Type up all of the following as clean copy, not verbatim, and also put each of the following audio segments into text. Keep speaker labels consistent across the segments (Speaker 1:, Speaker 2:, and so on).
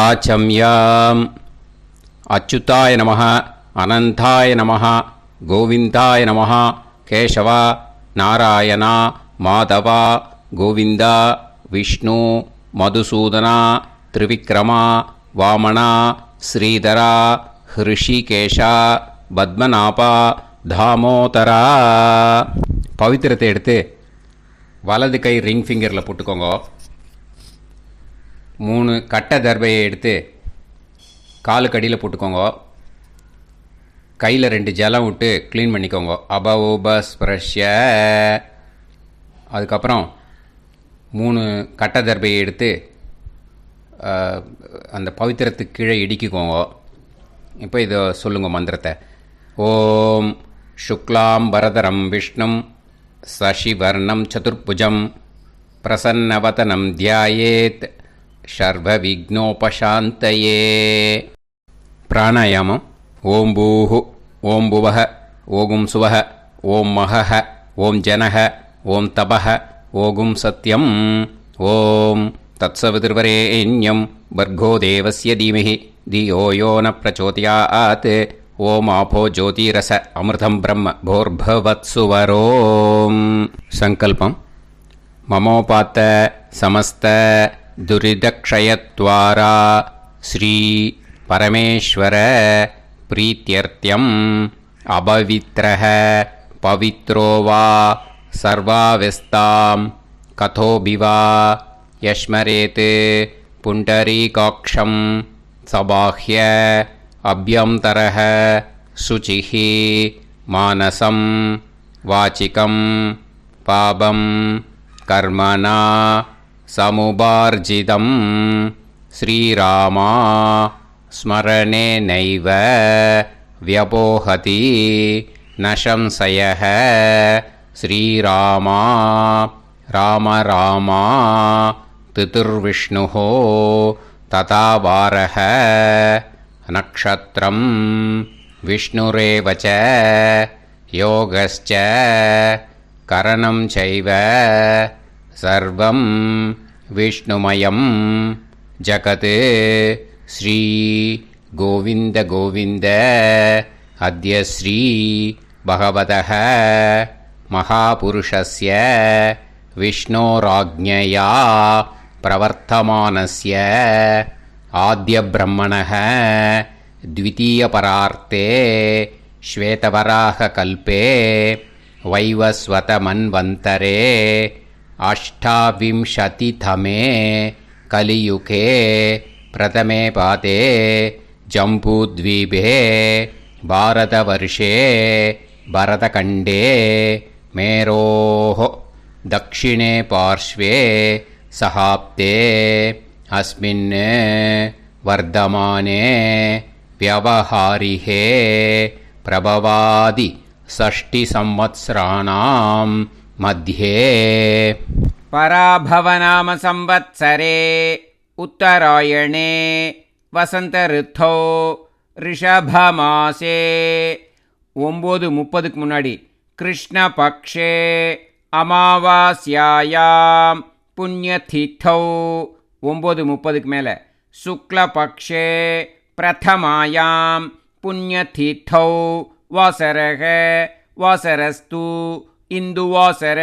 Speaker 1: ஆச்சம்யாம். அச்சுதாய நமः, அனந்தாய நமः, கோவிந்தாய நமः, கேசவா, நாராயணா, மாதவா, கோவிந்தா, விஷ்ணு, மதுசூதனா, திரிவிக்ரமா, வாமனா, ஸ்ரீதரா, ஹிருஷிகேஷா, பத்மநாபா, தாமோதரா. பவித்திரத்தை எடுத்து வலது கை ரிங் ஃபிங்கரில் போட்டுக்கோங்க. 3 கட்டை தர்பையை எடுத்து காலுக்கடியில் போட்டுக்கோங்க. கையில் 2 ஜலம் விட்டு க்ளீன் பண்ணிக்கோங்க. அபவோபஸ்பிரஷ்ய. அதுக்கப்புறம் 3 கட்டை தர்பையை எடுத்து அந்த பவித்திரத்துக்கு கீழே இடிக்கிக்கோங்க. இப்போ இதை சொல்லுங்க மந்திரத்தை. ஓம் சுக்லாம் வரதரம் விஷ்ணும் சசிவர்ணம் சதுர்புஜம் பிரசன்னவதனம் தியாயேத் சர்வ விக்னோபசாந்தயே. பிராணாயாமம். ஓம் பூஹு, ஓம் புவஹ, ஓகும் சுவஹ, ஓம் மஹஹ, ஓம் ஜனஹ, ஓம் தபஹ, ஓகும் சத்யம். ஓம் தத்சவிதுர்வரேண்யம் பர்கோ தேவஸ்ய தீமஹி தியோ யோ ந பிரச்சோதயாத். ஓம் ஆபோ ஜோதிரச அமிர்தம் பிரம்ம போர்பவத்சுவரோம். சங்கல்பம். மமோபாத்த சமஸ்த துரிதக்ஷயத்வாரா ஸ்ரீ பரமேஸ்வர பிரீத்யர்த்தியம் அபவித்ரஹ பவித்ரோ வா சர்வாவஸ்தாம் கதோபிவா யஸ்மரேத் புண்டரீகாக்ஷம் சபாஹ்ய அப்யந்தரஹ சுசிஹ மானசம் வாசிகம் பாபம் கர்மணா சமுபார்ஜிதம் ஸ்ரீராமா ஸ்மரணேனைவ வ்யபோஹதி நசம்சயः. ஸ்ரீராமா ராம ராமா திதிர்விஷ்ணுः ததா வாரः. நக்ஷத்ரம் விஷ்ணுரேவ ச யோகஸ்ச கரணம் சைவ சர்வம் விஷ்ணுமயம் ஜகத். ஸ்ரீ கோவிந்த கோவிந்த அத்ய ஸ்ரீ பகவதः மகாபுருஷஸ்ய விஷ்ணோராஜ்ஞயா பிரவர்த்தமானஸ்ய ஆத்ய பிரம்மணः த்விதீயபரார்த்தே ஸ்வேதவராக கல்பே வைவஸ்வத மன்வந்தரே அஷ்டாவிம்சதிதமே கலியுகே பிரதமே பாதே ஜம்பூத்வீபே பாரதவர்ஷே பரதகண்டே மேரோः தக்ஷிணே பார்ஷ்வே சஹாப்தே அஸ்மின் வர்தமானே व्यवहारिहे प्रभवादि षष्टि संवत्सराणां मध्ये.
Speaker 2: पराभवनाम संवत्सरे उत्तरायणे वसंत ऋतौ ऋषभमासे 9:30 முன்னாடி கிருஷ்ணபக்ஷே அமாவாஸ்யாயாம் புண்ணியதிதௌ 9:30 மேலே சுக்லபக்ஷே பிரதமாயாம் புண்ணியதிதௌ வாசரக வாசரஸ்து இந்துவாசர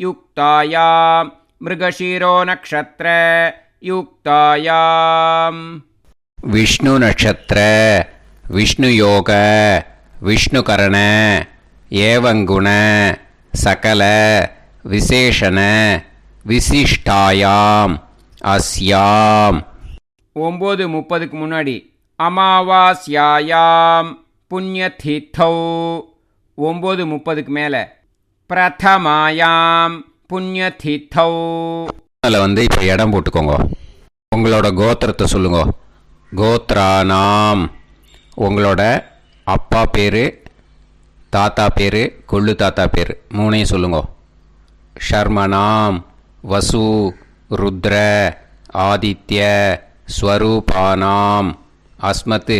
Speaker 2: யுக்தாயாம் மிருகஷீரோ நக்ஷத்ர யுக்தாயாம்.
Speaker 1: விஷ்ணு நட்சத்திர விஷ்ணு யோக விஷ்ணுகரண ஏவங்குண சகல விசேஷண விசிஷ்டாயாம் அஸ்யாம்
Speaker 2: 9:30 முன்னாடி அமாவாஸ்யாயாம் புண்ணியதிதௌ 9:30 மேலே பிரதமாயாம் புண்ணியதிதௌ.
Speaker 1: அதில் இப்போ இடம் போட்டுக்கோங்க. உங்களோட கோத்திரத்தை சொல்லுங்க. கோத்ரானாம் உங்களோட அப்பா பேர், தாத்தா பேர், கொள்ளு தாத்தா பேர் 3ஐயும் சொல்லுங்க. ஷர்மனாம் வசு ருத்ர ஆதித்ய ஸ்வரூபானாம் அஸ்மத்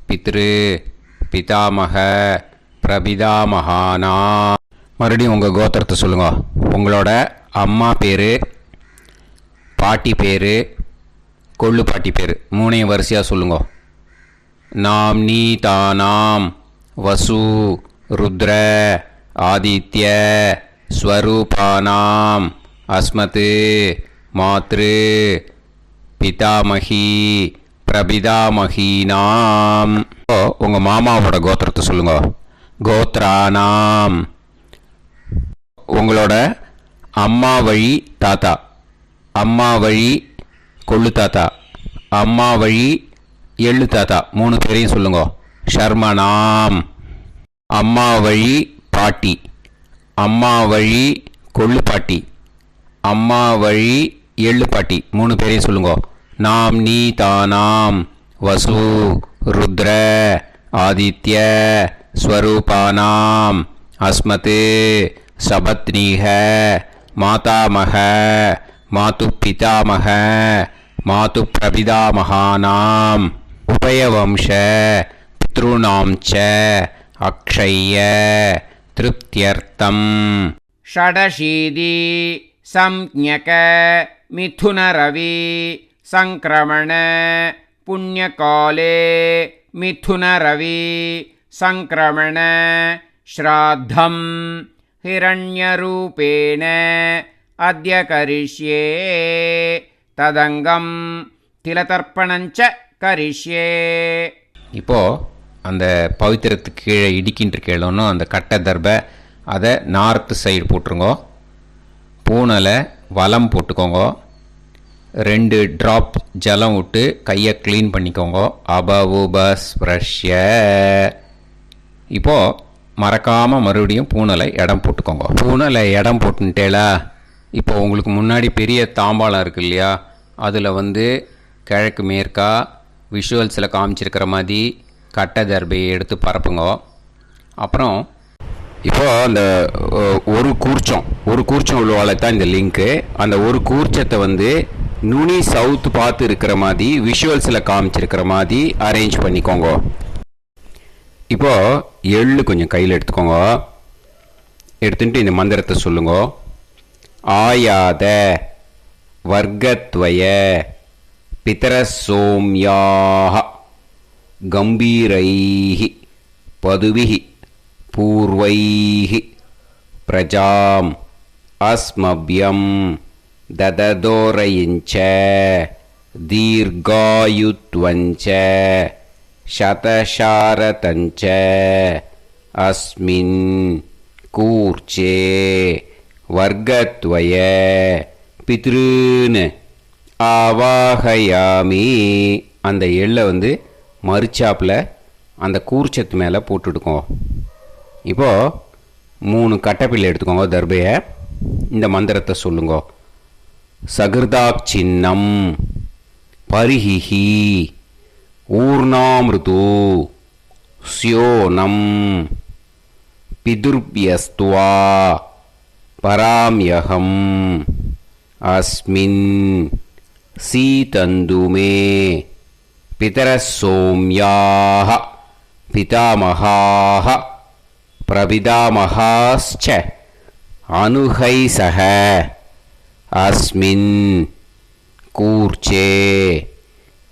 Speaker 1: பித்ரு பிதாமக பிரபிதாமகானாம். மறுபடியும் உங்கள் கோத்திரத்தை சொல்லுங்க. உங்களோட அம்மா பேர், பாட்டி பேர், கொள்ளு பாட்டி பேர். மூணையும் வரிசையாக சொல்லுங்க. நாம் நீ தானாம் வசு ருத்ர ஆதித்ய ஸ்வரூபானாம் அஸ்மத் மாத்ரு பிதாமகி பிரபிதாமகீனாம். உங்கள் மாமாவோட கோத்திரத்தை சொல்லுங்க. கோத்ரானாம். உங்களோட அம்மா வழி தாத்தா, அம்மா வழி கொள்ளு தாத்தா, அம்மா வழி எள்ளு தாத்தா, 3 பேரையும் சொல்லுங்க. ஷர்மனாம். அம்மா வழி பாட்டி, அம்மா வழி கொள்ளு பாட்டி, அம்மா வழி எள்ளு பாட்டி, 3 பேரையும் சொல்லுங்க. நாம் நீ தானாம் வசு ருத்ர ஆதித்ய ஸ்வரூபானாம் அஸ்மத் சபத்னீஹ மாதாமக மாது பிதாமக மாது பிரபிதாமகானாம் உபயவம்ச பித்ருணாம் ச அக்ஷய்ய திருப்தியர்த்தம்.
Speaker 2: षडशीति संज्ञक मिथुनरवि संक्रमण पुण्यकाले मिथुनरवि संक्रमण श्राद्धं हिरण्यरूपेण अद्य करिष्ये तदङ्गं तिलतर्पणञ्च करिष्ये.
Speaker 1: இப்போது அந்த பவித்திரத்துக்கு கீழே இடிக்கின்ற கேளோன்னு அந்த கட்டை தர்பை அதை நார்த்து சைடு போட்டுருங்க. பூனலை வலம் போட்டுக்கோங்க. 2 ட்ராப் ஜலம் விட்டு கையை க்ளீன் பண்ணிக்கோங்க. அபவுபஸ்ப்ரஷ்ய. இப்போது மறக்காமல் மறுபடியும் பூனலை இடம் போட்டுக்கோங்க. பூனலை இடம் போட்டுட்டேலா. இப்போ உங்களுக்கு முன்னாடி பெரிய தாம்பாளம் இருக்குது இல்லையா, அதில் கிழக்கு மேற்கா விஷுவல்ஸில் காமிச்சிருக்கிற மாதிரி கட்டை தர்பையை எடுத்து பரப்புங்க. அப்புறம் இப்போது அந்த ஒரு கூர்ச்சம் உள்ளவாளை தான் இந்த லிங்க்கு. அந்த ஒரு கூர்ச்சத்தை நுனி சவுத்து பார்த்து இருக்கிற மாதிரி விஷுவல்ஸில் காமிச்சிருக்கிற மாதிரி அரேஞ்ச் பண்ணிக்கோங்க. இப்போது எள்ளு கொஞ்சம் கையில் எடுத்துக்கோங்க. எடுத்துட்டு இந்த மந்திரத்தை சொல்லுங்க. ஆயாத வர்க்கத்வய பிதரசோம்யாக கம்பீரைஹி பதுவிஹி பூர்வைஹி பிரஜாம் அஸ்மப்யம் தததோரயிஞ்ச தீர்காயுத்வஞ்ச சதசாரதஞ்ச அஸ்மின் கூர்ச்சே வர்க்கத்வய பித்ருன்னு ஆவாகயாமி. அந்த எள்ளை மறுச்சாப்பில் அந்த கூர்ச்சத்து மேலே போட்டுடுக்கோங்க. இப்போது 3 கட்டைப்பிள்ளை எடுத்துக்கோங்க தர்பையை. இந்த மந்திரத்தை சொல்லுங்க. சகிருதாக் சின்னம் பரிஹிஹி ஊர்ணாமிருது ஸ்யோனம் பிதுர்பியஸ்துவா பராம்யகம் அஸ்மின் சீதந்துமே பிதரசோம்யாக பிதாமகாः பிரபிதாமகாश्च அனுகைசக அஸ்மின் கூர்ச்சே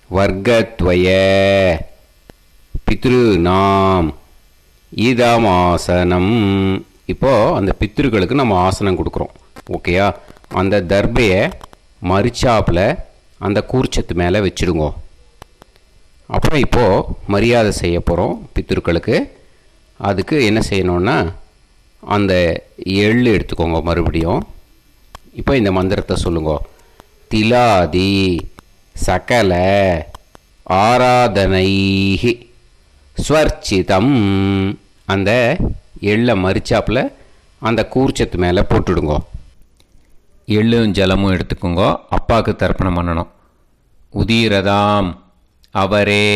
Speaker 1: வர்க்கத்வய பித்ருநாம் இதமாசனம். இப்போது அந்த பித்ருக்களுக்கு நம்ம ஆசனம் கொடுக்குறோம். ஓகேயா? அந்த தர்பையை மரிச்சாப்பில் அந்த கூர்ச்சத்து மேலே வச்சுடுங்க. அப்புறம் இப்போது மரியாதை செய்ய போகிறோம் பித்ருக்களுக்கு. அதுக்கு என்ன செய்யணுன்னா அந்த எள்ளு எடுத்துக்கோங்க மறுபடியும். இப்போ இந்த மந்திரத்தை சொல்லுங்க. திலாதி சகல ஆராதனைஹி ஸ்வர்ச்சிதம். அந்த எள்ளை மரிச்சாப்பில் அந்த கூர்ச்சத்து மேலே போட்டுடுங்க. எள்ளும் ஜலமும் எடுத்துக்கோங்க. அப்பாவுக்கு தர்ப்பணம் பண்ணணும். உதீரதாம் அவரே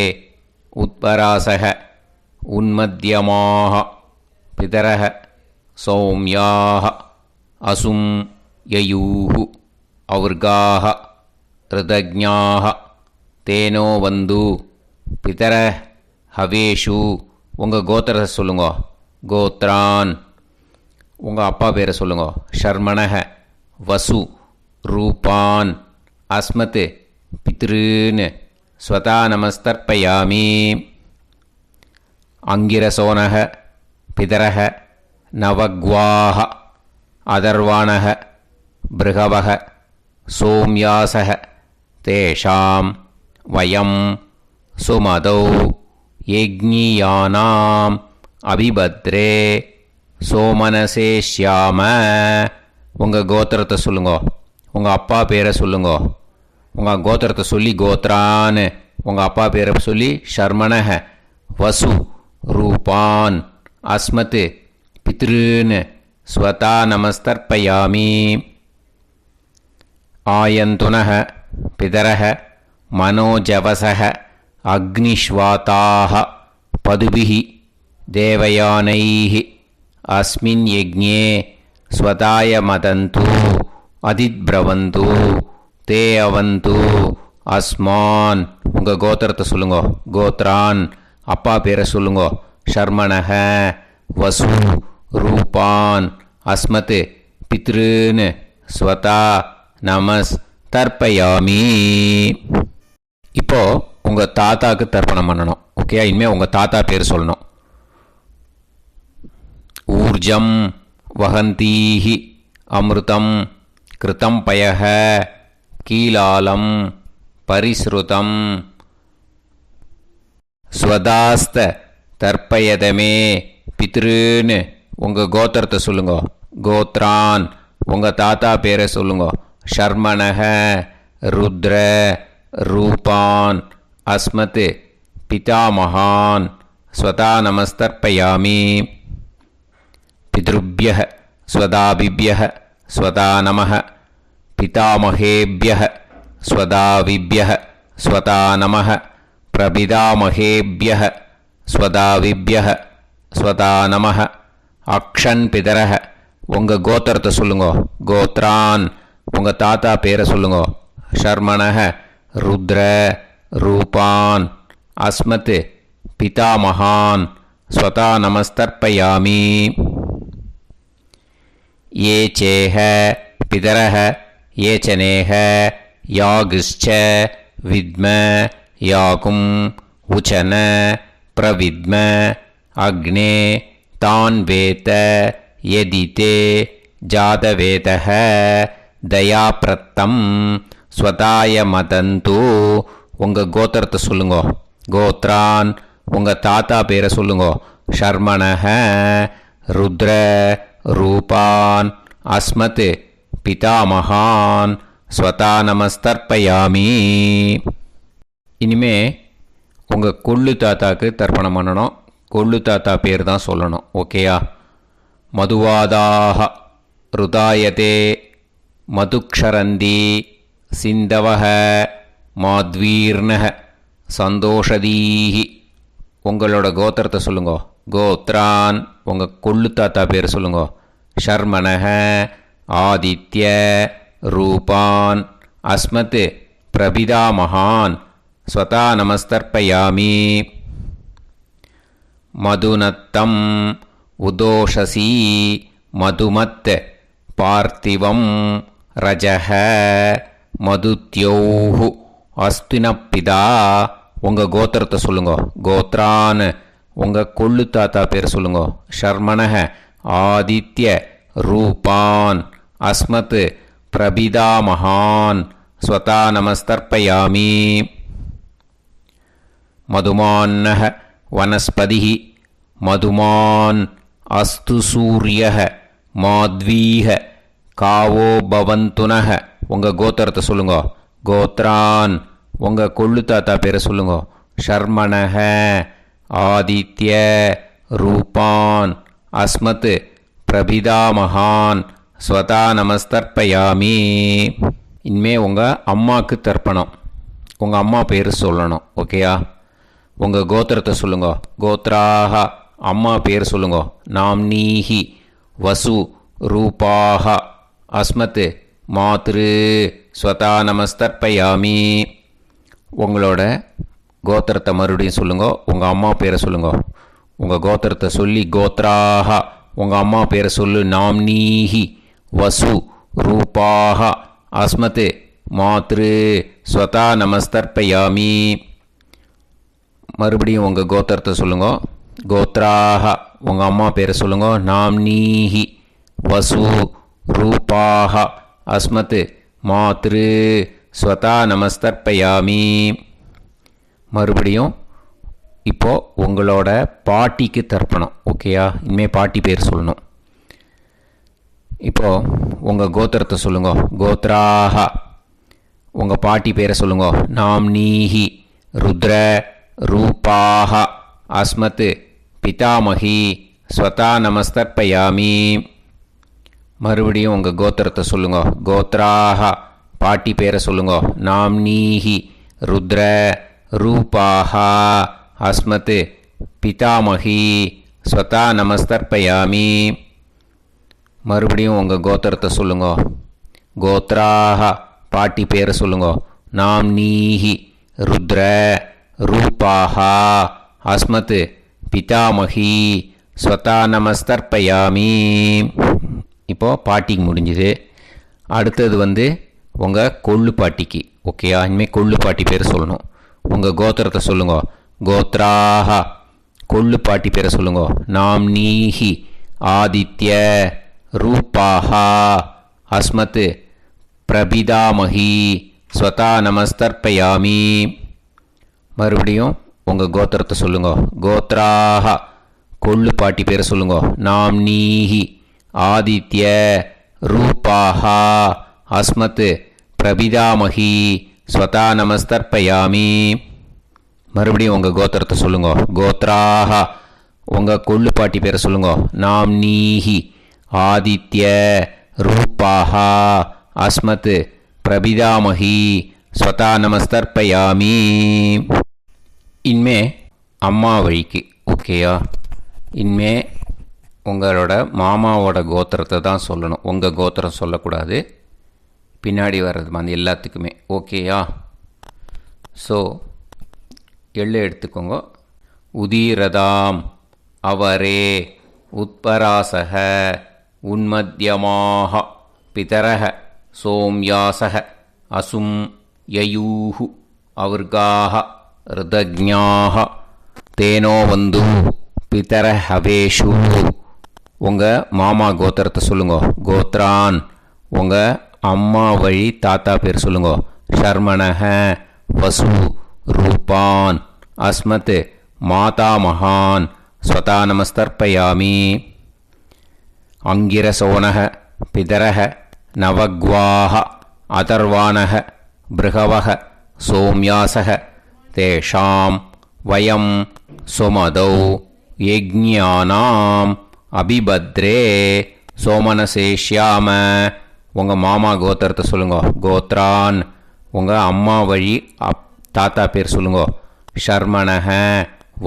Speaker 1: உத்பராசக உன்மத்தியமாக பிதரக சௌமியாக அசும் யயூஹு அவர்காக ரிதஜ்ஞாக தேனோ வந்து பிதர ஹவேஷு. உங்கள் கோத்திரத்தை சொல்லுங்க. கோத்ரான். உங்கள் அப்பா பேரை சொல்லுங்க. ஷர்மணக வசு ரூபான் அஸ்மத் பித்ருன்னு ஸ்வதா நமஸ்தர்ப்பயாமி. அங்கிரசோனக பிதரக நவக்வாஹ அதர்வாணக பிருகவக சோம்யாசக தேஷாம் வயம் சுமதௌ யஜ்ஞியானாம் அபிபத்ரே சோமனசேஷ்யாம. உங்கள் கோத்திரத்தை சொல்லுங்கோ, உங்கள் அப்பா பேரை சொல்லுங்கோ. உங்கள் கோத்திரத்தை சொல்லி கோத்ரான்னு, உங்கள் அப்பா பேரை சொல்லி ஷர்மணக வசு ரூபான் அஸ்மத் பித்ருன்னு ஸ்வதா நமஸ்தர்ப்பயாமி. ஆயந்துனக பிதரக மனோஜவசக அக்னிஷ்வாதாக பதுபிஹி தேவயானைः அஸ்மின் யஜ்ஞே ஸ்வதாய மதந்து அதித்ப்ரவந்து தே அவது அஸ்மான். உங்கள் கோத்திரத்தை சொல்லுங்கோ, கோத்ரான் அப்பா பேரை சொல்லுங்கோ. ஷர்மணக வசு ரூபான் அஸ்மத் பித்ருன்னு ஸ்வதா நமஸ் தர்ப்பயாமி. இப்போது உங்கள் தாத்தாவுக்கு தர்ப்பணம் பண்ணணும். ஓகே, இனிமேல் உங்கள் தாத்தா பேர் சொல்லணும். ஊர்ஜம் வஹந்தீஹி அமிர்தம் கிருதம் பயஹ கீலாலம் பரிஸ்ருதம் ஸ்வதாஸ்த தர்ப்பயதமே பித்ருன்னு உங்கள் கோத்திரத்தை சொல்லுங்கோ. கோத்ரான் உங்கள் தாத்தா பேரை சொல்லுங்கோ. ஷர்மணக ருத்ர ரூபான் அஸ்மத் பிதாமகான் ஸ்வதா நமஸ்தர்ப்பயாமி. பித்ருப்யः ஸ்வதாபிப்யः ஸ்வதா நமः பிதாமகேப்யः ஸ்வதாவிப்யः ஸ்வதா நமः பிரபிதாமகேப்யः ஸ்வதாவிப்யः ஸ்வதா நமः. அக்ஷன் பிதரः உங்கள் கோத்திரத்தை சொல்லுங்கோ. கோத்ரான் உங்கள் தாத்தா பேரை சொல்லுங்கோ. ஷர்மணக ருத்ர ரூபான் அஸ்மத் பிதாமகான் ஸ்வதா நமஸ்தர்ப்பயாமி. ये चेह पितरः ये च नेह यागश्च विद्म याकुं उचन प्रविद्म अग्ने तान् वेत यदि ते जातवेदः दयाप्रत्तं स्वताय मदन्तु. உங்கள் கோத்திரத்தை சொல்லுங்கோ. கோத்ரான் உங்கள் தாத்தா பேரை சொல்லுங்கோ. ஷர்மணக ருத்ர ரூபான் அஸ்மத் பிதாமகான் ஸ்வதா நமஸ்தர்ப்பயாமி. இனிமே உங்கள் கொள்ளு தாத்தாக்கு தர்ப்பணம் பண்ணணும். கொள்ளு தாத்தா பேர் தான் சொல்லணும். ஓகேயா? மதுவாதாக ருதாயதே மதுக்ஷரந்தி சிந்தவக மாத்வீர்ணக சந்தோஷதீஹி. உங்களோட கோத்திரத்தை சொல்லுங்கோ. கோத்ரான் உங்கள் கொள்ளு தாத்தா பேர் சொல்லுங்கோ. ஷர்மணக ஆதித்ய ரூபான் அஸ்மத் பிரபிதாமகான் ஸ்வதா நமஸ்தர்ப்பயாமி. மதுநத்தம் உதோஷசி மதுமத் பார்த்திவம் ரஜஹ மதுத்யோஹு அஸ்தினப்பிதா. உங்கள் கோத்திரத்தை சொல்லுங்கோ. கோத்ரான் உங்கள் கொள்ளு தாத்தா பேர் சொல்லுங்கோ. ஷர்மணக ஆதித்ய ரூபான் அஸ்மத் பிரபிதாமகான் ஸ்வதா நமஸ்தர்ப்பயாமி. மதுமான்னக வனஸ்பதிः மதுமான் அஸ்து சூரியः மாத்வீஹ காவோ பவந்துனக. உங்கள் கோத்திரத்தை சொல்லுங்கோ. கோத்ரான் உங்கள் கொள்ளு தாத்தா பேரை சொல்லுங்கோ. ஷர்மணக ஆதித்ய ரூபான் அஸ்மத் பிரபிதாமகான் ஸ்வதா நமஸ்தர்ப்பயாமி. இனிமே உங்கள் அம்மாவுக்கு தர்ப்பணம். உங்கள் அம்மா பேர் சொல்லணும். ஓகேயா? உங்கள் கோத்திரத்தை சொல்லுங்கோ. கோத்ராக அம்மா பேர் சொல்லுங்கோ. நாம்னீஹி வசு ரூபாக அஸ்மத் மாத்ரு ஸ்வதா நமஸ்தர்ப்பயாமி. உங்களோட கோத்திரத்தை மறுபடியும் சொல்லுங்கோ. உங்கள் அம்மா பேரை சொல்லுங்கோ. உங்கள் கோத்திரத்தை சொல்லி கோத்ராக உங்கள் அம்மா பேரை சொல்லு. நாம்னீஹி வசு ரூபாக அஸ்மத் மாத்ரு ஸ்வதா நமஸ்தர்ப்பயாமி. மறுபடியும் உங்கள் கோத்திரத்தை சொல்லுங்க. கோத்ராஹ உங்கள் அம்மா பேரை சொல்லுங்க. நாம்னீஹி வசு ரூபாஹ அஸ்மத் மாத்ரு ஸ்வதா நமஸ்தர்ப்பயாமி. மறுபடியும் இப்போது உங்களோட பாட்டிக்கு தர்ப்பணம். ஓகேயா? இனிமேல் பாட்டி பேர் சொல்லணும். இப்போது உங்கள் கோத்திரத்தை சொல்லுங்க. கோத்ராஹ உங்கள் பாட்டி பேரை சொல்லுங்க. நாம்னீஹி ருத்ர ரூபாஹ அஸ்மத் பிதாமகி ஸ்வதா நமஸ்தர்ப்பயாமி. மறுபடியும் உங்கள் கோத்திரத்தை சொல்லுங்க. கோத்ராஹ பாட்டி பேரை சொல்லுங்க. நாம்னீஹி ருத்ர ரூபாஹ அஸ்மத் பிதாமகி ஸ்வதா நமஸ்தர்ப்பயாமி. மறுபடியும் உங்கள் கோத்திரத்தை சொல்லுங்க. கோத்ராஹ பாட்டி பேரை சொல்லுங்க. நாம்னீஹி ருத்ர ரூபாஹ அஸ்மத் பிதாமகி ஸ்வதா நமஸ்தர்ப்பயாமி. இப்போது பாட்டிக்கு முடிஞ்சுது. அடுத்தது உங்கள் கொள்ளு பாட்டிக்கு. ஓகேயா? இனிமேல் கொள்ளு பாட்டி பேர் சொல்லணும். உங்கள் கோத்திரத்தை சொல்லுங்க. கோத்ராஹ கொள்ளு பாட்டி பேரை சொல்லுங்க. நாம்னீஹி ஆதித்ய ரூபாஹ அஸ்மத் பிரபிதாமகி ஸ்வதா நமஸ்தர்ப்பயாமி. மறுபடியும் உங்கள் கோத்திரத்தை சொல்லுங்க. கோத்ராஹ கொள்ளு பாட்டி பேரை சொல்லுங்க. நாம்னீஹி ஆதித்ய ரூபாஹ அஸ்மத் பிரபிதாமகி ஸ்வதா நமஸ்தர்ப்பயாமி. மறுபடியும் உங்கள் கோத்திரத்தை சொல்லுங்க. கோத்ராஹ உங்கள் கொள்ளு பாட்டி பேரை சொல்லுங்க. நாம்னீஹி ஆதித்ய ரூபாஹ அஸ்மத் பிரபிதாமகி ஸ்வதா நமஸ்தர்ப்பயாமி. இனிமே அம்மா வழிக்கு. ஓகேயா? இனிமே உங்களோட மாமாவோட கோத்திரத்தை தான் சொல்லணும். உங்கள் கோத்திரம் சொல்லக்கூடாது. பின்னாடி வர்றது அந்த எல்லாத்துக்குமே. ஓகேயா? ஸோ எள்ளு எடுத்துக்கோங்க. உதீரதாம் அவரே உத்பராசக உன்மத்யமாக பிதரக சோம்யாசக அசும் யயூஹு அவர்காக ருதஜ்ஞாக தேனோ வந்து பிதர ஹவேஷு. உங்கள் மாமா கோத்திரத்தை சொல்லுங்க. கோத்ரான் உங்கள் அம்மா வழி தாத்தா பேர் சொல்லுங்க. ஷர்மணஹ வசு ரூபான் அஸ்மத் மாதாமகான் ஸ்வதா நமஸ்தர்ப்பயாமி. அங்கிரசோனஹ பிதரஹ நவக்வாஹ அதர்வானஹ பிருகவஹ சோம்யாசஹ தேஷாம் வயம் சுமதௌ யஜ்ஞானாம் அபிபத்ரே சோமனசேஷ்யாம. உங்கள் மாமா கோத்திரத்தை சொல்லுங்க. கோத்ரான் உங்கள் அம்மா வழி தாத்தா பேர் சொல்லுங்க. ஷர்மணஹ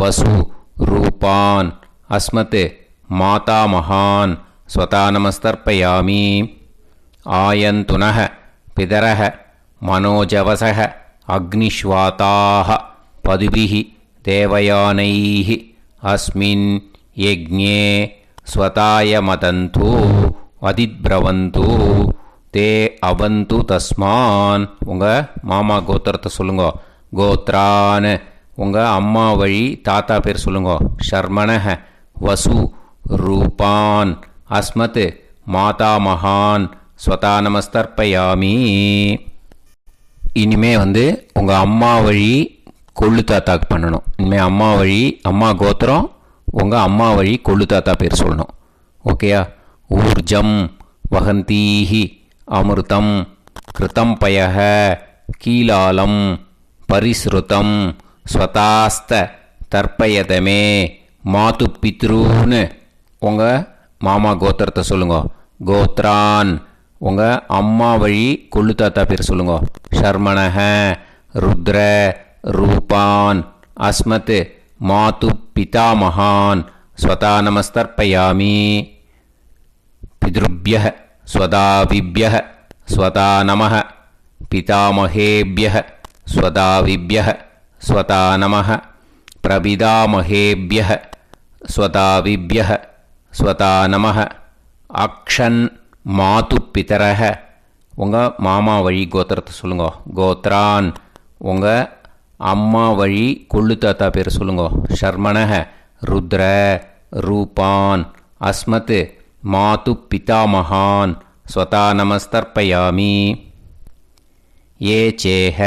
Speaker 1: வசு ரூபான் அஸ்மத் மாதாமகான் ஸ்வதா நமஸ்தர்ப்பயாமி. ஆயந்துனஹ பிதரஹ மனோஜவசஹ அக்னிஷ்வாதாஹ பதுபிஹி தேவயானைஹ அஸ்மின் யஜ்ஞே ஸ்வதாய மதந்து அதித்ப்ரவந்து தே அவந்து தஸ்மான். உங்கள் மாமா கோத்திரத்தை சொல்லுங்க. கோத்ரான் உங்கள் அம்மா வழி தாத்தா பேர் சொல்லுங்க. ஷர்மணஹ வசு ரூபான் அஸ்மத் மாதாமகான் ஸ்வதா நமஸ்தர்ப்பயாமி. இனிமே உங்கள் அம்மா வழி கொள்ளு தாத்தாக்கு பண்ணணும். இனிமேல் அம்மா வழி அம்மா கோத்திரம் உங்கள் அம்மா வழி கொள்ளு தாத்தா பேர் சொல்லணும். ஓகேயா? ஊர்ஜம் வகந்தீஹி அமிர்தம் கிருதம் பயஹ கீலாலம் பரிஸ்ருதம் ஸ்வதாஸ்த தர்ப்பயதமே மாது பித்ரூன்னு. உங்கள் மாமா கோத்திரத்தை சொல்லுங்க. கோத்ரான் உங்கள் அம்மா வழி கொள்ளு தாத்தா பேர் சொல்லுங்க. ஷர்மணஹ ருத்ர ரூபான் அஸ்மத் மாது பிதாமகான் ஸ்வதா நமஸ்தர்ப்பயாமி. பித்ருப்யஹ ஸ்வதாவிப்யஹ ஸ்வதா நமஹ பிதாமகேப்யஹ ஸ்வதாவிப்யஹ ஸ்வதா நமஹ பிரபிதாமகேப்யஹ ஸ்வதாவிப்யஹ ஸ்வதா நமஹ அக்ஷன் மாது பிதரஹ உங்கள் மாமா வழி கோத்திரத்தை சொல்லுங்க. கோத்ரான். உங்கள் அம்மா வழி கொள்ளு தாத்தா பேர் சொல்லுங்க. ஷர்மணஹ ருத்ர ரூபான் அஸ்மத் மாது பிதாமகான் ஸ்வதா நமஸ்தர்ப்பயாமி. ये चेह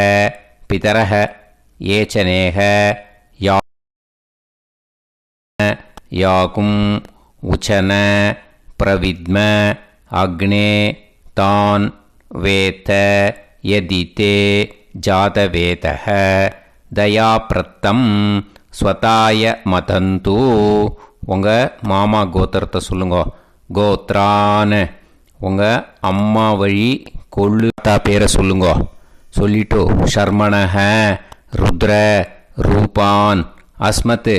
Speaker 1: पितरः ये च नेह याकुम् उचन प्रविद्म अग्ने तान् वेत्त यदि ते जातवेतः दयाप्रत्तं स्वताय मदन्तु. உங்கள் மாமா கோத்திரத்தை சொல்லுங்க. கோத்ரான். உங்கள் அம்மா வழி கொள்ளு தாத்தா பேரை சொல்லுங்க. சொல்லிட்டு ஷர்மணஹ ருத்ர ரூபான் அஸ்மத்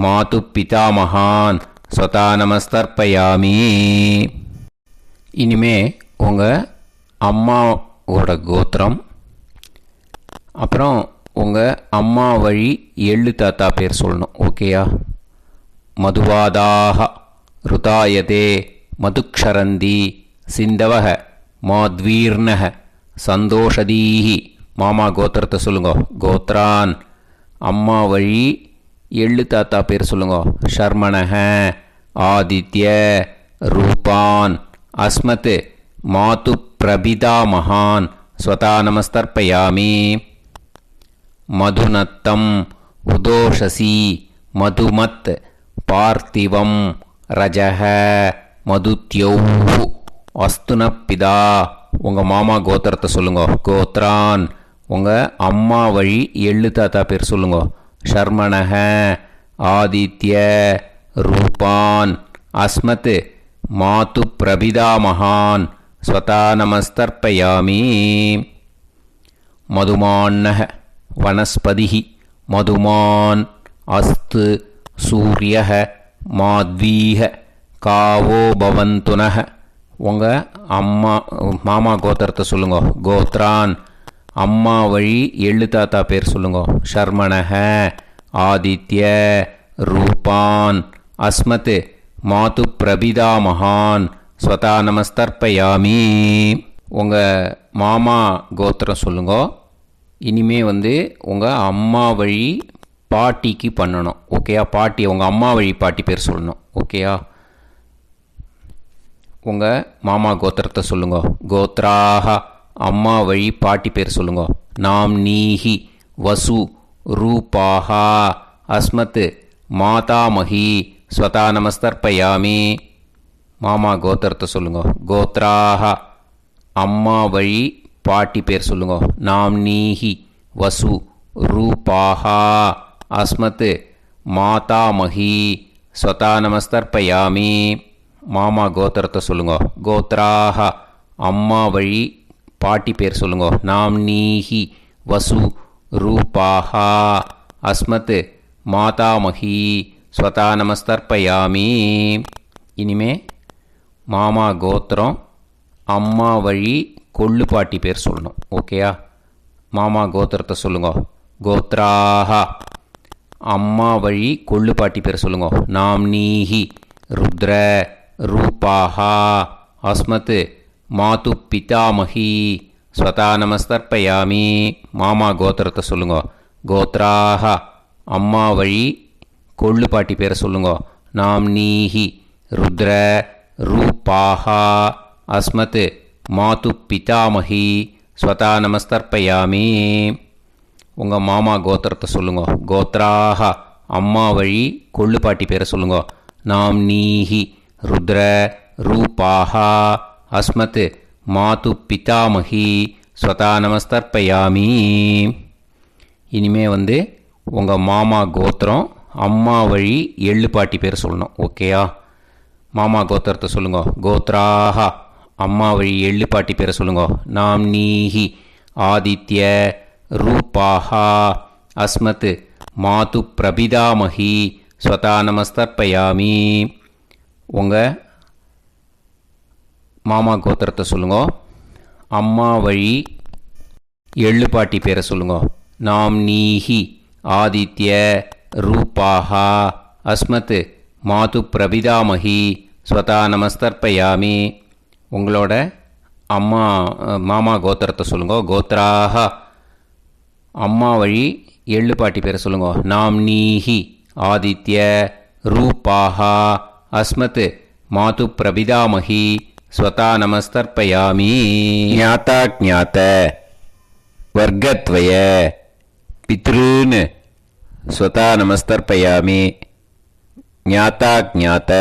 Speaker 1: மாது பிதாமகான் ஸ்வதா நமஸ்தர்ப்பயாமி. இனிமே உங்கள் அம்மாவோட கோத்திரம், அப்புறம் உங்கள் அம்மா வழி எள்ளு தாத்தா பேர் சொல்லணும். ஓகேயா? மதுவாதாக ருதாயதே மதுக்ஷரந்தி சிந்தவக மாத்வீர்ணக சந்தோஷதீஹி. மாமா கோத்திரத்தை சொல்லுங்க. கோத்ரான். அம்மா வழி எள்ளு தாத்தா பேர் சொல்லுங்க. ஷர்மணஹ ஆதித்ய ரூபான் அஸ்மத் மாது பிரபிதா மகான் ஸ்வதா நமஸ்தர்ப்பயாமி. மதுநத்தம் உதோஷசி மதுமத் பார்த்திவம் ரஜஹ மதுத்யௌஹு அஸ்துனப்பிதா. உங்கள் மாமா கோத்திரத்தை சொல்லுங்க. கோத்ரான். உங்கள் அம்மா வழி எள்ளு தாத்தா பேர் சொல்லுங்க. ஷர்மணஹ ஆதித்ய ரூபான் அஸ்மத் மாது பிரபிதா மகான் ஸ்வதா நமஸ்தர்ப்பயாமி. மதுமான்னஹ வனஸ்பதிஹி மதுமான் அஸ்து சூரியஹ மாத்வீஹ காவோ பவந்துனஹ. உங்கள் மாமா கோத்திரத்தை சொல்லுங்க. கோத்ரான். அம்மா வழி எள்ளு தாத்தா பேர் சொல்லுங்க. ஷர்மணஹ ஆதித்ய ரூபான் அஸ்மத் மாது பிரபிதா மகான் ஸ்வதா நமஸ்தர்ப்பயாமி. உங்கள் மாமா கோத்திரம் சொல்லுங்க. இனிமே உங்கள் அம்மா வழி பாட்டிக்கு பண்ணணும். ஓகேயா? பாட்டி, உங்கள் அம்மா வழி பாட்டி பேர் சொல்லணும். ஓகேயா? உங்கள் மாமா கோத்திரத்தை சொல்லுங்க. கோத்ராக. அம்மா வழி பாட்டி பேர் சொல்லுங்க. நாம் நீஹி வசு ரூபாஹா அஸ்மத் மாதாமஹி ஸ்வதா நமஸ்தர்ப்பயாமி. மாமா கோத்திரத்தை சொல்லுங்க. கோத்ராக. அம்மா வழி பாட்டி பேர் சொல்லுங்க. நாம் நீஹி வசு ரூபாஹா அஸ்மத் மாதாமஹி ஸ்வதா நமஸ்தர்ப்பயாமி. மாமா கோத்திரத்தை சொல்லுங்க. கோத்ராக. அம்மா வழி பாட்டி பேர் சொல்லுங்க. நாம் நீஹி வசு ரூபாஹா அஸ்மத் மாதாமஹி ஸ்வதா நமஸ்தர்ப்பயாமி. இனிமே மாமா கோத்திரம், அம்மா வழி கொள்ளு பாட்டி பேர் சொல்லணும். ஓகேயா? மாமா கோத்திரத்தை சொல்லுங்க. கோத்ராக. அம்மா வழி கொள்ளு பாட்டி பேர் சொல்லுங்க. நாம் நீஹி ருத்ர ரூபாஹா அஸ்மத் மாது பிதாமஹி ஸ்வதா நமஸ்தர்ப்பயாமி. மாமா கோத்திரத்தை சொல்லுங்க. கோத்ராக. அம்மா வழி கொள்ளு பாட்டி பேரை சொல்லுங்க. நாம் நீஹி ருத்ர ரூபாஹா அஸ்மத் மாது பிதாமஹி ஸ்வதா நமஸ்தர்ப்பயாமி. உங்கள் மாமா கோத்திரத்தை சொல்லுங்க. கோத்ராக. அம்மா வழி கொள்ளு பாட்டி பேரை சொல்லுங்க. நாம் நீஹி ருத்ர ரூபாஹா அஸ்மத் மாது பிதாமஹி ஸ்வதா நமஸ்தர்ப்பயாமி. இனிமே உங்கள் மாமா கோத்திரம், அம்மா வழி எள்ளு பாட்டி பேர் சொல்லணும். ஓகேயா? மாமா கோத்திரத்தை சொல்லுங்க. கோத்ராக. அம்மா வழி எள்ளு பாட்டி பேரை சொல்லுங்க. நாம் நீஹி ஆதித்ய ரூபாஹா அஸ்மத் மாது பிரபிதாமஹி ஸ்வதா நமஸ்தர்ப்பயாமி. உங்கள் மாமா கோத்திரத்தை சொல்லுங்க. அம்மா வழி எள்ளு பாட்டி பேரை சொல்லுங்க. நாம் நீஹி ஆதித்ய ரூபாஹா அஸ்மத் மாது பிரபிதாமஹி ஸ்வதா நமஸ்தர்ப்பயாமி. உங்களோட அம்மா மாமா கோத்திரத்தை சொல்லுங்க. கோத்ராக அம்மா வழி எள்ளு பாட்டி பேரை சொல்லுங்க. நாம்னீஹி ஆதித்ய ரூபாக அஸ்மத் மாது பிரபிதாமகி ஸ்வதா நமஸ்தர்ப்பயாமி. ஞாதா ஞாத வர்க்கத்வய பித்ருன் ஸ்வதா நமஸ்தர்ப்பயாமி. ஞாதா ஞாத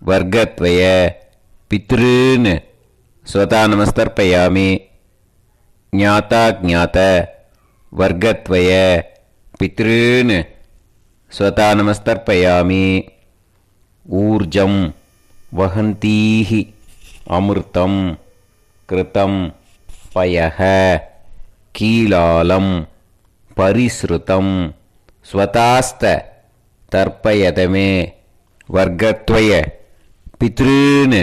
Speaker 1: வர்க்கத்வய பித்ருன் ஸ்வதா நமஸ்தர்ப்பயாமி. ஞாதா ஞாத வர்க்கத்வய பித்ருன் ஸ்வதா நமஸ்தர்ப்பயாமி. ஊர்ஜம் வஹந்தீஹி அமிர்தம் கிருதம் பயஹ கீலாலம் பரிஸ்ருதம் ஸ்வதாஸ்த தர்ப்பயதமே. வர்க்கத்வய பித்ருன்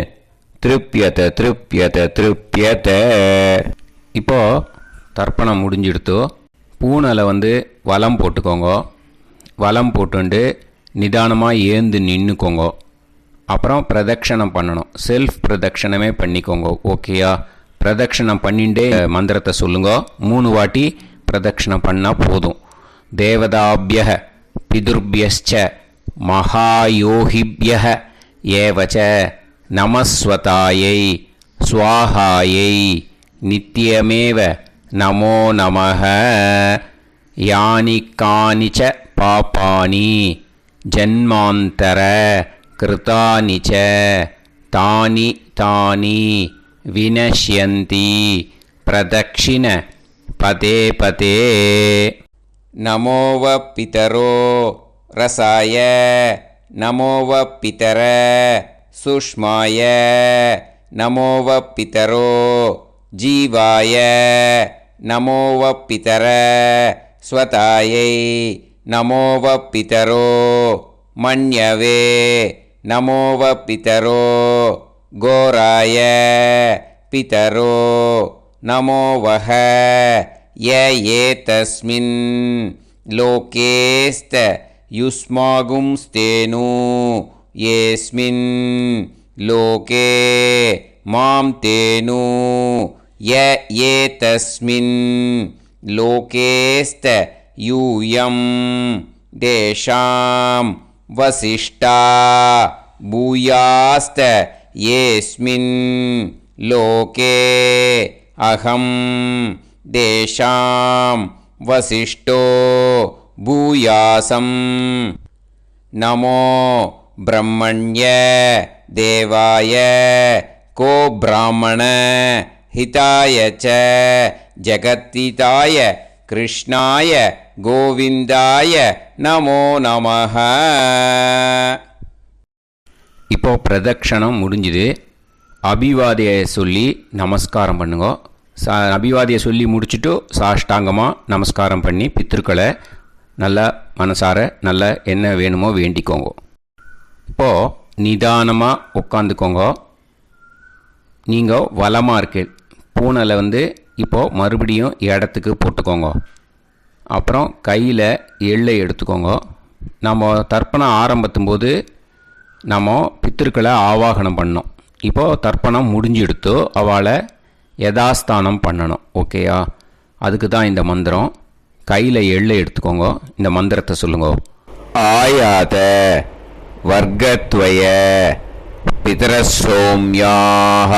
Speaker 1: திருப்யத திருப்யத திருப்யத. இப்போ தர்ப்பணம் முடிஞ்சிடுத்தோ. பூனலை வலம் போட்டுக்கோங்க. வலம் போட்டுண்டு நிதானமாக ஏந்து நின்றுக்கோங்க. அப்புறம் பிரதட்சணம் பண்ணணும். செல்ஃப் பிரதட்சணமே பண்ணிக்கோங்க. ஓகேயா? பிரதட்சணம் பண்ணிண்டே மந்திரத்தை சொல்லுங்க. 3 வாட்டி பிரதட்சணம் பண்ணால் போதும். தேவதாபிய பிதுர்பியச்ச மகாயோகிபிய ஏவச்ச நமஸ்வதாயை ஸ்வாஹாயை நித்யமேவ நமோ நமஹ. யானி கானிச்ச பாபானி ஜன்மாந்தர கிருதானி ச தானி தானி வினஷ்யந்தி பிரதக்ஷிண பதே பதே. நமோவ பிதரோ ரசாய நமோவ பிதர சுஷ்மாய நமோவ பிதரோ ஜீவாய நமோவ பிதர ஸ்வதாயை நமோவ பிதரோ மன்யவே நமோவ பிதரோ கோராய பிதரோ நமோவஹ. ய ஏதஸ்மின் லோகேஸ்த யுஸ்மாகும்ஸ்தேனு ஏஸ்மின் லோகே மாம் தேனு. ய ஏதஸ்மின் லோகேஸ்த யூயம் தேஷாம் வசிஷ்டா பூயாஸ்த ஏஸ்மின் லோகே அகம் தேஷாம் வசிஷ்டோ பூயாசம். நமோ பிரம்மண்ய தேவாய கோ பிராமண ஹிதாய ச ஜகத்திதாய கிருஷ்ணாய கோவிந்தாய நமோ நமஹ. இப்போ பிரதட்சணம் முடிஞ்சுது. அபிவாதியை சொல்லி நமஸ்காரம் பண்ணுங்க. அபிவாதியை சொல்லி முடிச்சுட்டு சாஷ்டாங்கமாக நமஸ்காரம் பண்ணி பித்திருக்களை நல்லா மனசார நல்லா என்ன வேணுமோ வேண்டிக்கோங்க. இப்போது நிதானமாக உட்காந்துக்கோங்க. நீங்கள் வலமாக இருக்கு பூனலை இப்போது மறுபடியும் இடத்துக்கு போட்டுக்கோங்க. அப்புறம் கையில் எள்ளை எடுத்துக்கோங்க. நம்ம தர்ப்பணம் ஆரம்பித்தும் போது நம்ம பித்திருக்களை ஆவாகனம் பண்ணோம். இப்போது தர்ப்பணம் முடிஞ்செடுத்து அவளை யதாஸ்தானம் பண்ணணும். ஓகேயா? அதுக்கு தான் இந்த மந்திரம். கையில் எள்ளை எடுத்துக்கோங்க. இந்த மந்திரத்தை சொல்லுங்க. ஆயாத வர்க்கத்வய பிதரசோம்யாக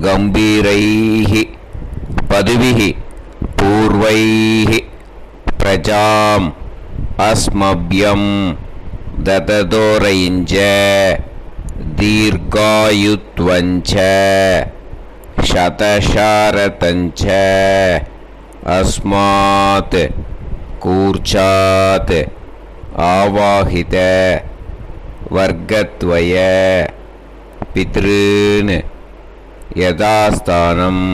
Speaker 1: கம்பீரைஹி பதுவிஹி பூர்வைஹி பிரஜாம் அஸ்மப்யம் தததோரைஞ்ச தீர்காயுத்வஞ்ச சதசாரதஞ்ச அஸ்மாத் கூர்ச்சாத் ஆவாஹித வர்க்கத்வய பித்ருன் யதாஸ்தானம்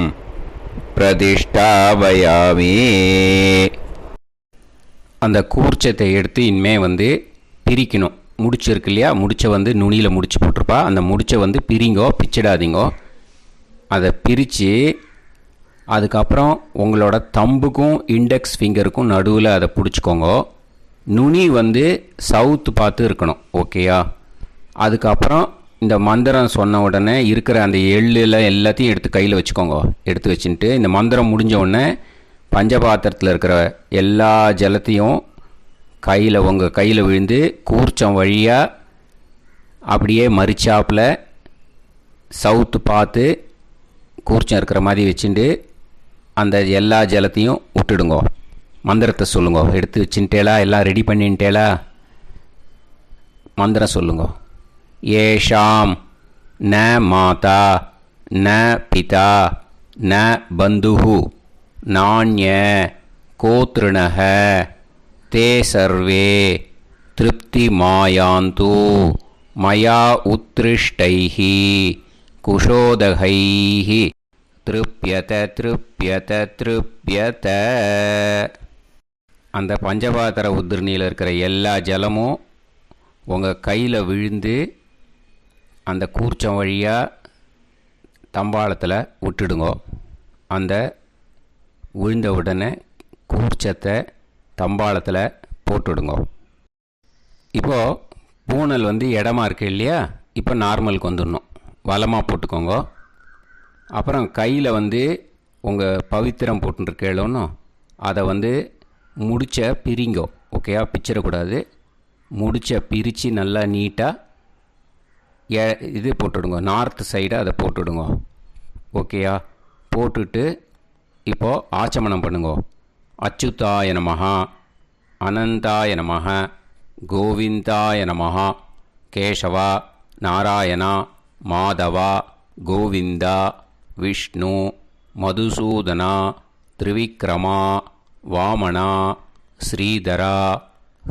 Speaker 1: பிரதிஷ்டாபயாமி. அந்த கூர்ச்சத்தை எடுத்து இனிமே பிரிக்கணும். முடிச்சு இருக்கு இல்லையா? முடிச்சை நுனியில் முடிச்சு போட்டிருப்பா. அந்த முடிச்சை பிரிங்கோ, பிச்சிடாதீங்கோ. அதை பிரித்து அதுக்கப்புறம் உங்களோட தம்புக்கும் இண்டெக்ஸ் ஃபிங்கருக்கும் நடுவில் அதை பிடிச்சிக்கோங்க. நுனி சவுத்து பார்த்து இருக்கணும். ஓகேயா? அதுக்கப்புறம் இந்த மந்திரம் சொன்ன உடனே இருக்கிற அந்த எள்ளில் எல்லாத்தையும் எடுத்து கையில் வச்சுக்கோங்க. எடுத்து வச்சுட்டு இந்த மந்திரம் முடிஞ்ச உடனே பஞ்சபாத்திரத்தில் இருக்கிற எல்லா ஜலத்தையும் உங்கள் கையில் விழுந்து கூர்ச்சம் வழியாக அப்படியே மறிச்சாப்பில் சவுத்து பார்த்து கூர்ச்சம் இருக்கிற மாதிரி வச்சுட்டு அந்த எல்லா ஜலத்தையும் விட்டுடுங்க. மந்திரத்தை சொல்லுங்க. எடுத்து வச்சுட்டேலா, எல்லாம் ரெடி பண்ணிட்டேலா? மந்திரம் சொல்லுங்க. ஏஷாம் ந மாதா ந பிதா ந பந்துஹு நாண்ய கோத்ருணஹ தே சர்வே திருப்தி மாயாந்து மயா உத்ருஷ்டைஹி குஷோதகைஹி திருப்யத திருப்யத திருப்யத. அந்த பஞ்சபாத்திர உதிரணியில் இருக்கிற எல்லா ஜலமும் உங்கள் கையில் விழுந்து அந்த கூர்ச்சம் வழியாக தம்பாளத்தில் விட்டுடுங்க. அந்த விழுந்த உடனே கூர்ச்சத்தை தம்பாளத்தில் போட்டுடுங்க. இப்போது பூனல் இடமா இருக்கு இல்லையா, இப்போ நார்மலுக்கு வந்துடணும். வலமாக போட்டுக்கோங்க. அப்புறம் கையில் உங்கள் பவித்திரம் போட்டுருக்கேளோன்னு அதை முடிச்ச பிரிங்கோ. ஓகேயா? பிச்சிடக்கூடாது. முடிச்ச பிரித்து நல்லா நீட்டாக இது போட்டுடுங்க. நார்த் சைடு அதை போட்டுடுங்க. ஓகேயா? போட்டுட்டு இப்போது ஆச்சமனம் பண்ணுங்க. அச்சுதாய நமஹ, அனந்தாய நமஹ, கோவிந்தாய நமஹ, கேசவா, நாராயணா, மாதவா, கோவிந்தா, விஷ்ணு, மதுசூதனா, திரிவிக்ரமா, வாமனா, ஸ்ரீதரா,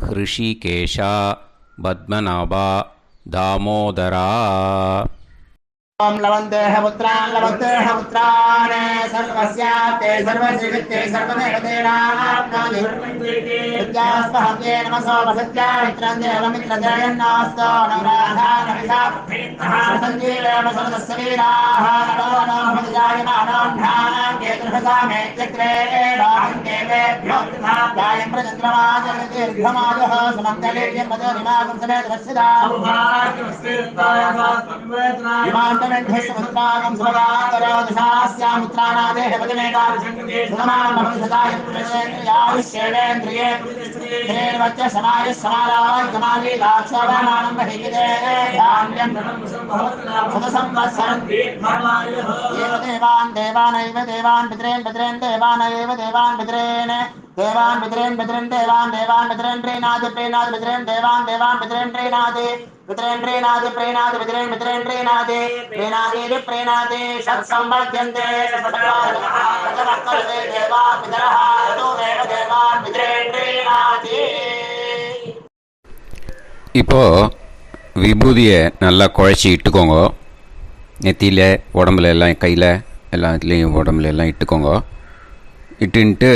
Speaker 1: ஹிருஷிகேஷா, பத்மநாபா, தாமோதரா.
Speaker 3: ओम लवन्तेह पुत्रान् लवन्तेह पुत्रान् सर्वस्याप्ते सर्वश्रीवित्ते सर्वदेवतेनाप्नोति विद्यास्पहव्ये नमसो वसत्यामित्रं देवमित्रजयन्नास्तो नवराधानविधा सञ्जीवेम सर्वस्वीराः नमो नमोऽजायमानोऽभ्यानां केतुर्हसामेत्यग्रे बाहं देवेभ्यो गायं प्रचन्द्रमाजर्दीर्घमाजः सुमङ्गलेर्यन्मदोरिमागं समेतरस्यदा ेन्द्रस्वभागं स्वगान्तरोदशास्यामुत्राणादेह पदमेकाभिषङ्गेन्द्रिये समाय समाराय लाक्षावानानं बहिगे धान्यं शतसंवत्सरं देवानैव देवान् पितॄन् पितॄन् देवानैव देवान् पितॄन् देवान् पितॄन् पितॄन् देवान् देवान् पितॄन् प्रीणाति प्रीणाति पितॄन् देवान् देवान् पितॄन् प्रीणाति पितॄन् प्रीणाति प्रीणाति पितॄन् पितॄन् प्रीणाति प्रीणाति प्रीणाति षट्संवर्ध्यन्ते देवा पितरः तोमेव देवान् पितॄन् प्रीणाति.
Speaker 1: இப்போது விபூதியை நல்லா குழச்சி இட்டுக்கோங்க. நெத்தியில், உடம்புல எல்லாம், கையில் எல்லாத்துலேயும் உடம்புல எல்லாம் இட்டுக்கோங்க. இட்டுன்ட்டு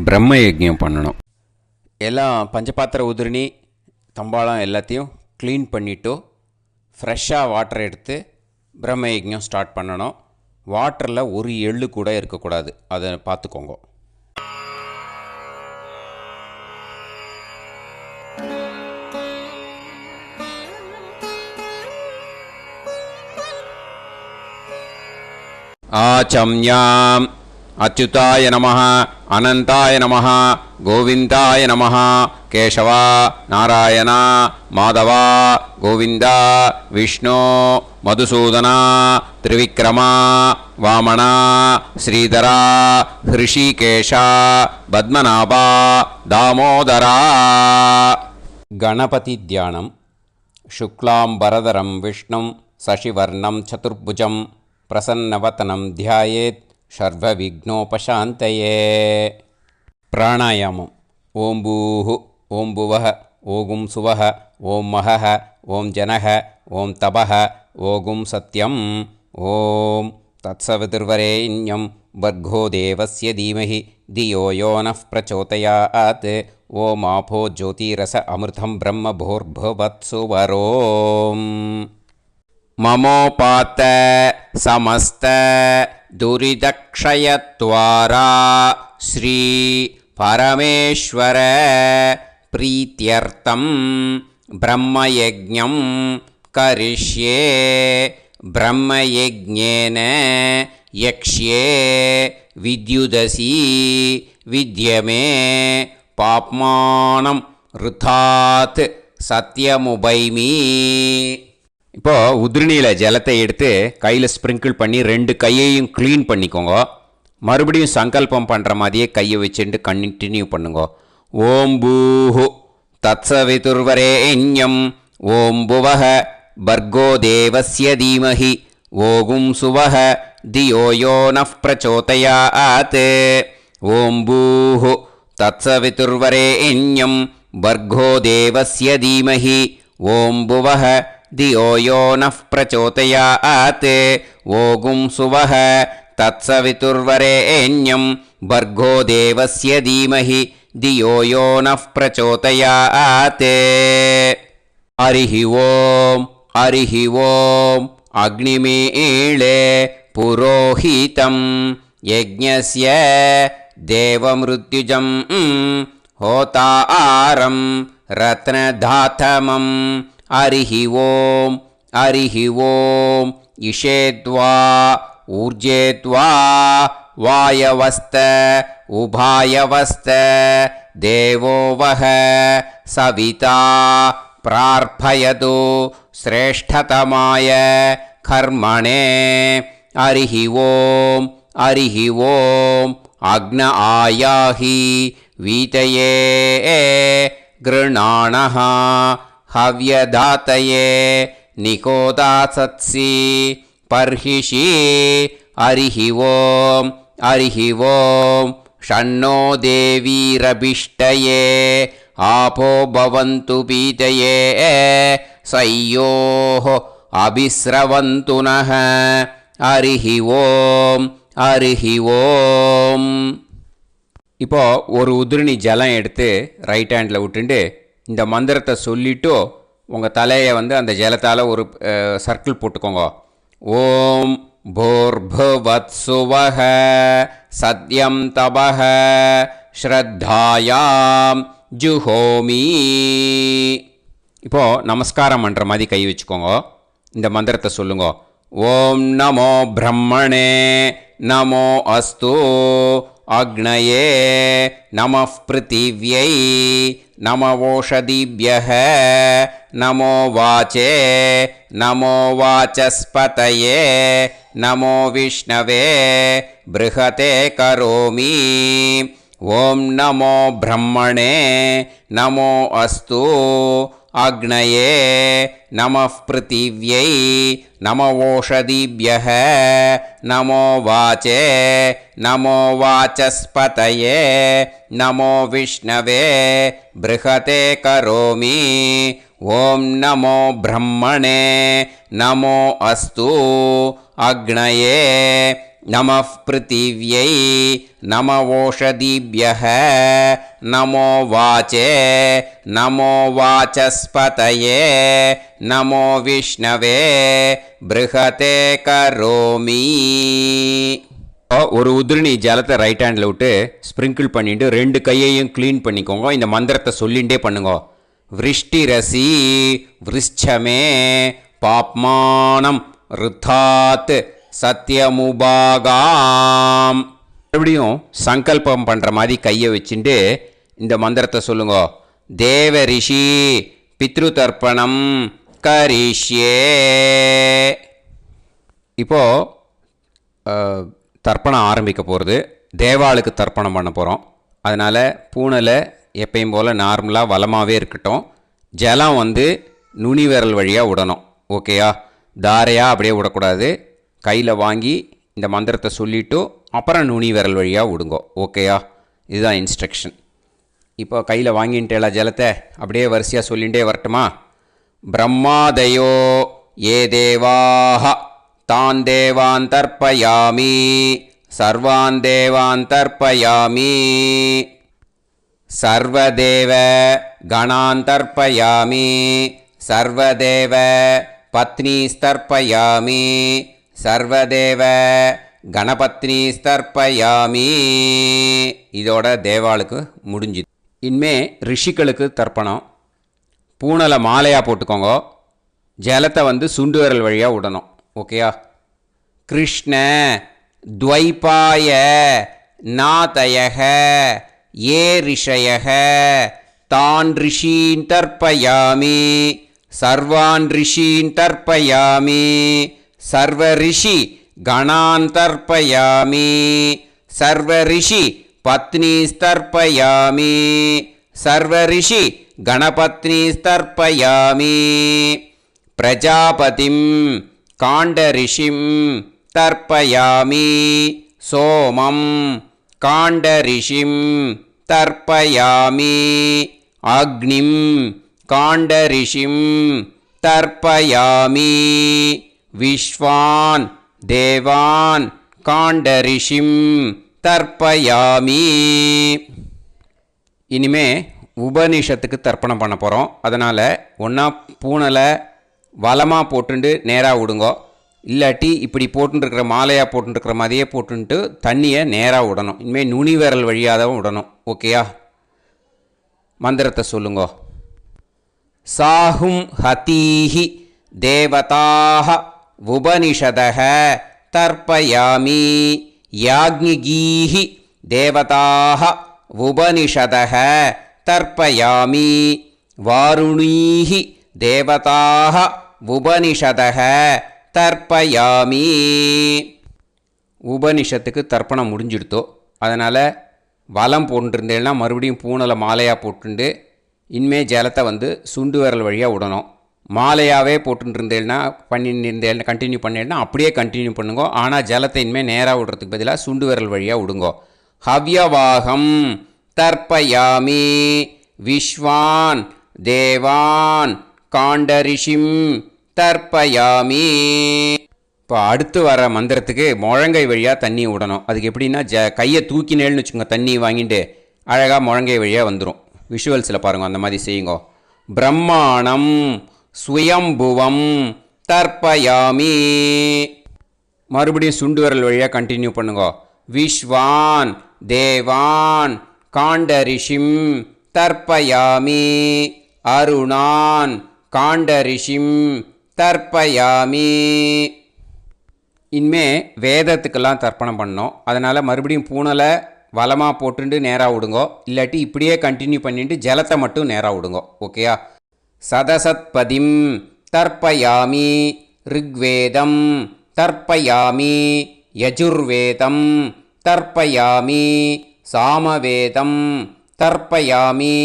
Speaker 1: பிரம்ம யஜ்ஞம் பண்ணணும். எல்லாம் பஞ்சபாத்திர உதிரணி தம்பாளம் எல்லாத்தையும் க்ளீன் பண்ணிவிட்டு ஃப்ரெஷ்ஷாக வாட்டர் எடுத்து பிரம்ம யஜ்ஞம் ஸ்டார்ட் பண்ணணும். வாட்டரில் ஒரு எள்ளு கூட இருக்கக்கூடாது. அதை பார்த்துக்கோங்க. ஆச்சம்யாம் அச்சுதாய நமஹ, அனந்தாய நமஹ, கோவிந்தாய நமஹ, கேசவா, நாராயணா, மாதவா, கோவிந்தா, விஷ்ணு, மதுசூதனா, திரிவிக்ரமா, வாமனா, ஸ்ரீதரா, ஹிருஷிகேஷா, பத்மநாபா, தாமோதரா. கணபதி தியானம். சுக்லாம்பரதரம் விஷ்ணும் சசிவர்ணம் சதுர்புஜம் பிரசன்னவதனம் தியாயேத் சர்வவிக்னோபசாந்தயே. பிராணாயாமம். ஓம் பூஹு ஓம் புவஹ ஓகும் சுவஹ ஓம் மஹஹ ஓம் ஜனஹ ஓம் தபஹ ஓகும் சத்யம். ஓம் தத்சவிதுர்வரேண்யம் வர்கோ தேவஸ்ய தீமஹி தியோ யோ நः பிரச்சோதயாத். ஓம் ஆபோ ஜோதிரஸ அமிர்தம் பிரம்ம பூர்புவத்சு வரோம். மமோபாத்த சமஸ்த துரிதக்ஷயத்வாரா ஸ்ரீ பரமேஸ்வர பிரீத்யர்த்தம் பிரம்மயஜ்ஞம் கரிஷ்யே பிரம்மயஜ்ஞேன யக்ஷ்யே வித்யுதசி வித்யமே பாப்மானம் ருதாத் சத்யமுபைமி. இப்போது உதிரணியில் ஜலத்தை எடுத்து கையில் ஸ்ப்ரிங்கிள் பண்ணி 2 கையையும் க்ளீன் பண்ணிக்கோங்க. மறுபடியும் சங்கல்பம் பண்ணுற மாதிரியே கையை வச்சுட்டு கண்டினியூ பண்ணுங்க. ஓம் பூஹு தத்சவிதுர்வரேண்யம் ஓம் புவஹ பர்கோ தேவஸ்ய தீமஹி ஓகும் சுவஹ தியோ யோ நஃப் பிரச்சோதயாத். ஓம் பூஹு தத்சவிதுர்வரேண்யம் பர்கோ தேவஸ்ய தீமஹி ஓம் புவஹ தியோ யோ நஃப் பிரச்சோதயாத். ஓகும் சுவஹ தத்சவிதுர்வரேண்யம் பர்கோ தேவஸ்ய தீமஹி தியோ யோ நஃப் பிரச்சோதயாத். ஹரிஹி ஓம் ஹரிஹி ஓம் அக்னிமீளே புரோஹிதம் யஜ்ஞஸ்ய தேவமிருத்யுஜம் ஹோதாரம் ரத்னதாத்தமம். ஹரிஹி ஓம் ஹரிஹி ஓம் இஷேத்வா ஊர்ஜேத்வா வாயவஸ்த உபாயவஸ்த தேவோ வஹ சவிதா பிரார்ப்பயது ஸ்ரேஷ்டதமாய கர்மணே. ஹரிஹி ஓம் ஹரிஹி ஓம் அக்ன ஆயாஹி வீதயே கிருணாணஹ ஹவ்யதாத்தயே நிகோதாசத்சி பர்ஹிஷி. ஹரிஹி ஓம் ஹரிஹி ஓம் ஷண்ணோ தேவீரபிஷ்டயே ஆபோ பவந்து பீதயே சய்யோஹ அபிஸ்ரவந்து நஹ. ஹரிஹி ஓம் ஹரிஹி ஓம். இப்போ ஒரு உதிரணி ஜலம் எடுத்து ரைட் ஹேண்டில் விட்டுண்டு இந்த மந்திரத்தை சொல்லிவிட்டு உங்கள் தலையை அந்த ஜலத்தால் ஒரு சர்க்கிள் போட்டுக்கோங்க. ஓம் பூர்புவத்சுவஹ சத்யம் தபஹ ஸ்ரத்தாயாம் ஜுஹோமி. இப்போது நமஸ்காரம் பண்ணுற மாதிரி கை வச்சுக்கோங்க. இந்த மந்திரத்தை சொல்லுங்க. ஓம் நமோ பிரம்மணே நமோ அஸ்து அக்னயே நமः பிருத்திவ்யை நமவோஷதிभ्यः நமோ வாச்சே நமோ வாசஸ்பதயே நமோ விஷ்ணவே ப்ருஹதே கரோமி. ஓம் நமோ பிரம்மணே நமோ அஸ்து அக்னயே நமः பிருத்திவ்யை நமவோஷதிभ्यः நமோ வாச்சே நமோ வாசஸ்பதயே நமோ விஷ்ணவே ப்ருஹதே கரோமி. ஓம் நமோ பிரம்மணே நமோ அஸ்து அக்னயே நமः பிருத்திவ்யை நமவோஷதிभ्यः நமோ வாச்சே நமோ வாசஸ்பதயே நமோ விஷ்ணவே ப்ருஹதே கரோமி. ஒரு உதிரணி ஜலத்தை ரைட் ஹேண்டில் விட்டு ஸ்ப்ரிங்கிள் பண்ணிட்டு 2 கையையும் க்ளீன் பண்ணிக்கோங்க. இந்த மந்திரத்தை சொல்லிகிட்டே பண்ணுங்க. விருஷ்டிரசி விருஷ்சமே பாப்மானம் ருத்தாத் சத்யமுபாகாம். மறுபடியும் சங்கல்பம் பண்ணுற மாதிரி கையை வச்சுட்டு இந்த மந்திரத்தை சொல்லுங்க. தேவ ரிஷி பித்ரு தர்ப்பணம் கரிஷ்யே. இப்போது தர்ப்பணம் ஆரம்பிக்க போகிறது. தேவாளுக்கு தர்ப்பணம் பண்ண போகிறோம். அதனால் பூனையில் எப்பயும் போல் நார்மலாக வளமாகவே இருக்கட்டும். ஜலம் நுனி விரல் வழியாக விடணும். ஓகேயா? தாரையாக அப்படியே விடக்கூடாது. கையில் வாங்கி இந்த மந்திரத்தை சொல்லிவிட்டு அப்புறம் நுனி விரல் வழியாக விடுங்க. ஓகேயா? இதுதான் இன்ஸ்ட்ரக்ஷன். இப்போ கையில் வாங்கின்ட்டேலா ஜலத்தை அப்படியே வரிசையாக சொல்லிகிட்டே வரட்டுமா? பிரம்மாதயோ ஏ தேவாஹ தான் தேவான் தர்ப்பயாமி சர்வான் தேவான் தர்ப்பயாமி சர்வதேவ கணான் தர்ப்பயாமி சர்வதேவ பத்னீஸ்தர்ப்பயாமி சர்வதேவ கணபத்னீஸ்தர்ப்பயாமி. இதோட தேவாளுக்கு முடிஞ்சுது. இனிமே ரிஷிகளுக்கு தர்ப்பணம். பூனலை மாலையாக போட்டுக்கோங்க. ஜலத்தை வந்து சுண்டு விரல் வழியாக விடணும். ஓகேயா? கிருஷ்ண துவைபாய நாதயக ஏ ரிஷயக தான் ரிஷீன் தர்ப்பயாமி சர்வான் ரிஷீன் தர்ப்பயாமி சர்வ ரிஷி கணான் தர்ப்பயாமி சர்வ ரிஷி பத்னீஸ்தர்ப்பயாமி சர்வ ரிஷி கணபத்னீஸ்தர்ப்பயாமி பிரஜாபதிம் காண்டரிஷிம் தர்ப்பயாமி சோமம் காண்டரிஷிம் தர்ப்பயாமி அக்னிம் காண்டரிஷிம் தர்ப்பயாமி விஸ்வான் தேவான் காண்டரிஷிம் தர்ப்பயாமி. இனிமே உபனிஷத்துக்கு தர்ப்பணம் பண்ண போகிறோம். அதனால் ஒன்றா பூனலை வலமாக போட்டுண்டு நேராக விடுங்கோ, இல்லாட்டி இப்படி போட்டுருக்கிற மாலையாக போட்டுருக்கிற மாதிரியே போட்டுன்ட்டு தண்ணியை நேராக விடணும். இனிமேல் நுனி விரல் வழியாக தான் விடணும். ஓகேயா? மந்திரத்தை சொல்லுங்கோ. சாஹும் ஹதீஹி தேவதாக உபனிஷதக தர்ப்பயாமி யாக்ஞிகீஹி தேவதாக உபனிஷதக தர்ப்பயாமி வாருணீஹி தேவதாக உபனிஷதக தர்ப்பயாமி. உபனிஷத்துக்கு தர்ப்பணம் முடிஞ்சிடுத்தோ. அதனால் வலம் போட்டுருந்தேன்னா மறுபடியும் பூனலை மாலையாக போட்டுண்டு இனிமே ஜலத்தை வந்து சுண்டு விரல் வழியாக விடணும். மாலையாகவே போட்டுருந்தேன்னா பண்ணியிருந்தேன் கண்டினியூ பண்ணேன்னா அப்படியே கண்டினியூ பண்ணுங்கோ. ஆனால் ஜலத்தை இனிமேல் நேராக விடுறதுக்கு பதிலாக சுண்டு விரல் வழியாக விடுங்கோ. ஹவ்யவாகம் தர்ப்பயாமி விஸ்வான் தேவான் காண்டரிஷிம் தர்ப்பயாமி. இப்போ அடுத்து வர மந்திரத்துக்கு முழங்கை வழியாக தண்ணி விடணும். அதுக்கு எப்படின்னா கையை தூக்கினேன்னு வச்சுக்கோங்க, தண்ணி வாங்கிட்டு அழகாக முழங்கை வழியாக வந்துடும். விஷுவல்ஸில் பாருங்கள், அந்த மாதிரி செய்யுங்கோ. பிரம்மாணம் ஸ்வயம்புவம் தர்ப்பயாமி. மறுபடியும் சுண்டு விரல் வழியாக கண்டினியூ பண்ணுங்கோ. விஸ்வான் தேவான் காண்டரிஷிம் தர்ப்பயாமி அருணான் காண்டரிஷிம் தர்ப்பயாமி. இனிமே வேதத்துக்கெல்லாம் தர்ப்பணம் பண்ணோம். அதனால் மறுபடியும் பூனலை வலமாக போட்டுண்டு நேராக விடுங்கோ, இல்லாட்டி இப்படியே கண்டினியூ பண்ணிட்டு ஜலத்தை மட்டும் நேராக விடுங்கோ. ஓகேயா? சதசத்பதிம் தர்ப்பயாமி ரிக்வேதம் தர்ப்பயாமி யஜுர்வேதம் தர்ப்பயாமி சாமவேதம் தர்ப்பயாமி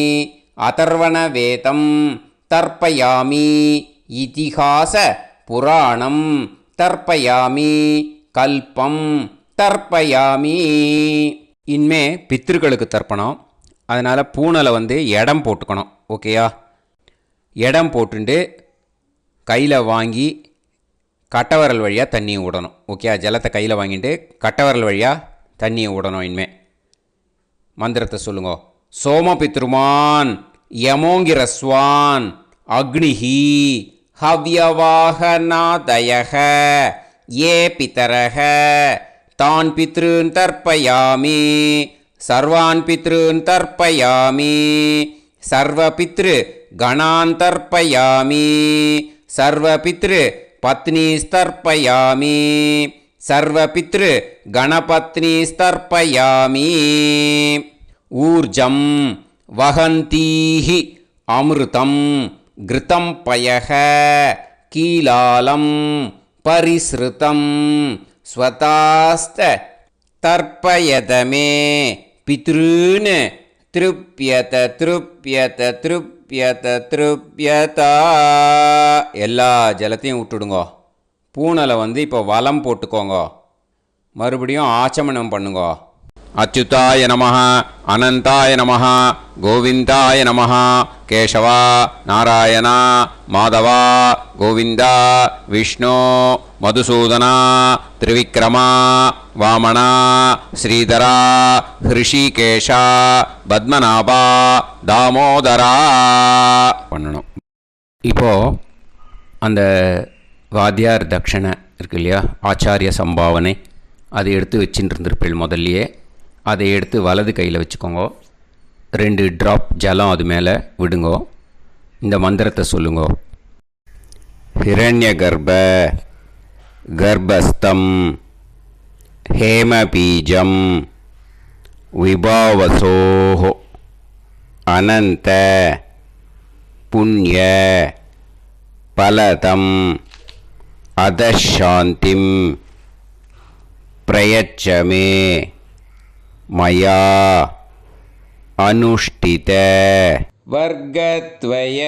Speaker 1: அதர்வணவேதம் தர்ப்பயாமி இதிஹாச புராணம் தர்ப்பயாமி கல்பம் தர்ப்பயாமி. இனிமே பித்ருக்களுக்கு தர்ப்பணம். அதனால் பூனலை வந்து இடம் போட்டுக்கணும். ஓகேயா? இடம் போட்டுண்டு கையில் வாங்கி கட்டவரல் வழியாக தண்ணியை விடணும். ஓகேயா? ஜலத்தை கையில் வாங்கிட்டு கட்டவரல் வழியாக தண்ணியை விடணும். இனிமே மந்திரத்தை சொல்லுங்க. சோமபித்ருமான் யமோங்கிரஸ்வான் அக்னிஹி ஹவ்யவாகநாதயக ஏ பிதரக தான் பித்ருன் தர்ப்பயாமி சர்வான் பித்ருன் தர்ப்பயாமி சர்வ பித்ரு கணான் தர்ப்பயாமி சர்வ பித்ரு பத்னீஸ்தர்ப்பயாமி சர்வ பித்ரு கணபத்னீஸ்தர்ப்பயாமி. ஊர்ஜம் வஹந்தீஹி அமிர்தம் கிருதம் பயக கீலாலம் பரிஸ்ருதம் ஸ்வதாஸ்த தர்ப்பயதமே பித்ருன் திருப்யத திருப்யத திருப்யத திருப்யதா. எல்லா ஜலத்தையும் விட்டுடுங்கோ. பூனலை வந்து இப்போ வலம் போட்டுக்கோங்க. மறுபடியும் ஆச்சமனம் பண்ணுங்கோ. அச்சுதாய நமஹ அனந்தாய நமஹ கோவிந்தாய நமஹ கேசவா நாராயணா மாதவா கோவிந்தா விஷ்ணு மதுசூதனா திரிவிக்ரமா வாமனா ஸ்ரீதரா ஹிருஷிகேஷா பத்மநாபா தாமோதரா பண்ணணும். இப்போது அந்த வாத்தியார் தட்சணை இருக்கு இல்லையா, ஆச்சாரிய சம்பாவனை, அதை எடுத்து வச்சுட்டு இருந்திருப்பேன் முதல்லையே. அதை எடுத்து வலது கையில் வச்சுக்கோங்க. 2 ட்ராப் ஜலம் அது மேலே விடுங்கோ. இந்த மந்திரத்தை சொல்லுங்க. ஹிரண்யகர்ப கர்ப்பஸ்தம் ஹேமபீஜம் விபாவசோஹோ அனந்த புண்ணிய பலதம் அதசாந்திம் பிரயச்சமே மயா அனுஷ்டித வர்க்கத்வய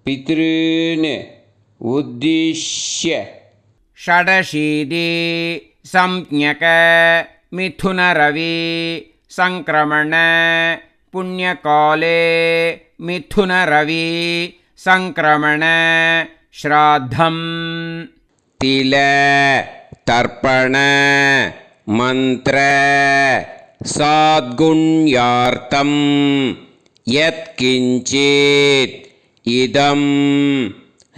Speaker 1: பித்ருன் உத்திஷ்ய
Speaker 2: षडशीति संज्ञक मिथुनरवि संक्रमण पुण्यकाले मिथुनरवि संक्रमण श्राद्धम्
Speaker 1: तिल तर्पण मंत्र साद्गुण्यार्थं यत्किंचित् इदं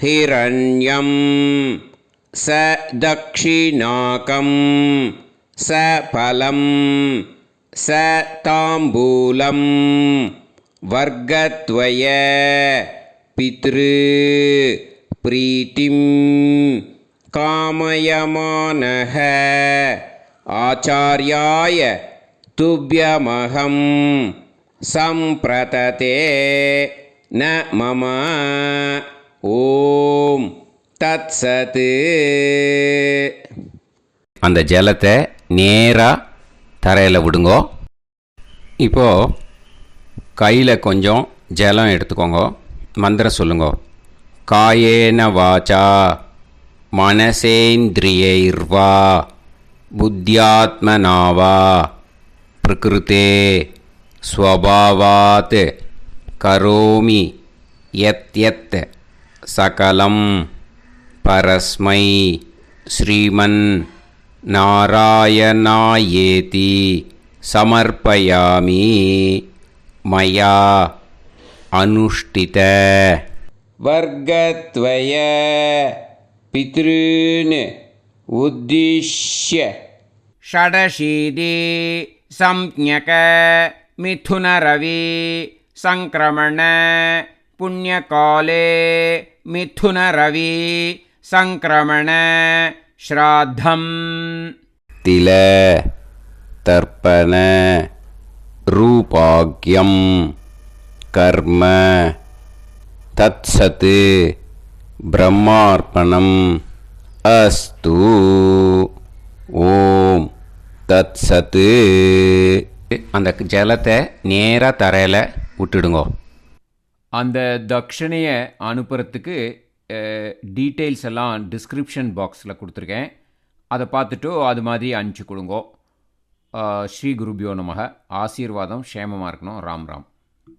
Speaker 1: हिरण्यं स दक्षिणाकं स फलं स ताम्बूलं वर्गद्वय पितृ प्रीतिं कामयमानः आचार्याय तुभ्यमहं सम्प्रतते न मम ஓம் தத்சத். அந்த ஜலத்தை நேராக தரையில் விடுங்கோ. இப்போது கையில் கொஞ்சம் ஜலம் எடுத்துக்கோங்க. மந்திரம் சொல்லுங்க. காயேன வாச்சா மனசேந்திரியைர்வா புத்தியாத்மனாவா பிரகிருதே ஸ்வபாவாத் கரோமி யத் யத் சகலம் பரஸ்மை ஸ்ரீமன் நாராயணாயேதி சமர்ப்பயாமி மயா அனுஷ்டித வர்க்கத்வய பித்ருன் உத்திஷ்ய
Speaker 2: षडशीति संज्ञक मिथुनरवि संक्रमण पुण्यकाले मिथुनरवि संक्रमण श्राद्धम्
Speaker 1: तिल तर्पण रूपाग्यं कर्म तत्सत् ब्रह्मार्पणम् अस्तु. ஓம் தத்சத். அந்த ஜலத்தை நேராக தரையில் விட்டுடுங்கோ.
Speaker 2: அந்த தட்சணையை அனுப்புறதுக்கு டீட்டெயில்ஸ் எல்லாம் டிஸ்கிரிப்ஷன் பாக்ஸில் கொடுத்துருக்கேன். அதை பார்த்துட்டு அது மாதிரி அனுப்பிச்சி கொடுங்கோ. ஸ்ரீ குருபியோ நமக. ஆசீர்வாதம் க்ஷேமமாக இருக்கணும். ராம் ராம்.